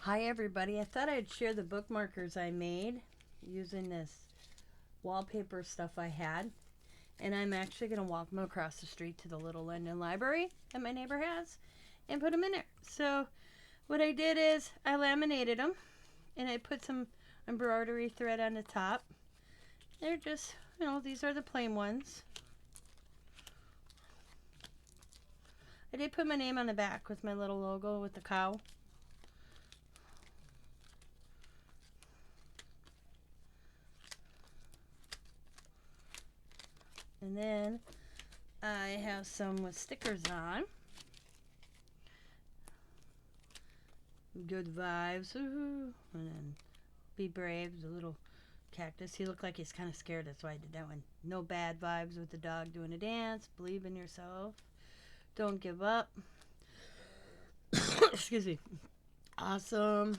Hi everybody, I thought I'd share the bookmarkers I made using this wallpaper stuff I had. And I'm actually going to walk them across the street to the little London library that my neighbor has and put them in there. So what I did is I laminated them and I put some embroidery thread on the top. They're just, these are the plain ones. I did put my name on the back with my little logo with the cow. And then I have some with stickers on. Good vibes. Ooh. And then be brave, the little cactus. He looked like he's kind of scared. That's why I did that one. No bad vibes with the dog doing a dance. Believe in yourself. Don't give up. Excuse me. Awesome.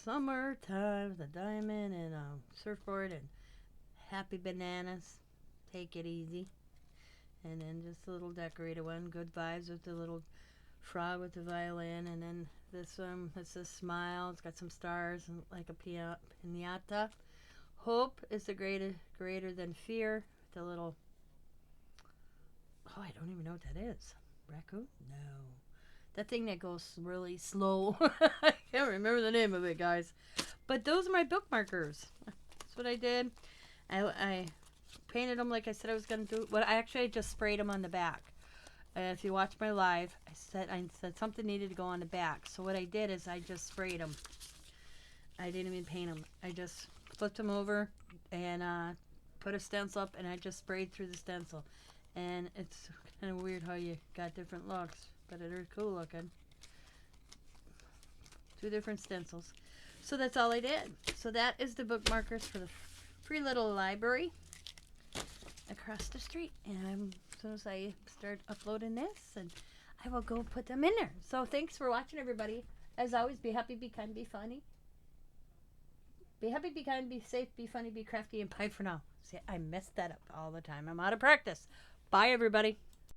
Summertime. The diamond and surfboard and happy bananas. Take it easy. And then just a little decorated one. Good vibes with the little frog with the violin. And then this one, it says smile. It's got some stars and like a piñata. Hope is the greater than fear. The little, I don't even know what that is. Raccoon? No. That thing that goes really slow. I can't remember the name of it, guys. But those are my bookmarkers. That's what I did. I painted them like I said I was going to do. Well, I just sprayed them on the back. If you watch my live, I said something needed to go on the back. So what I did is I just sprayed them. I didn't even paint them. I just flipped them over and put a stencil up, and I just sprayed through the stencil. And it's kind of weird how you got different looks, but it is cool looking. 2 different stencils. So that's all I did. So that is the bookmarkers for the free little library across the street. And as soon as I start uploading this, and I will go put them in there. So thanks for watching, everybody. As always, be happy, be kind, be funny. Be happy, be kind, be safe, be funny, be crafty, and bye for now. See, I mess that up all the time. I'm out of practice. Bye, everybody.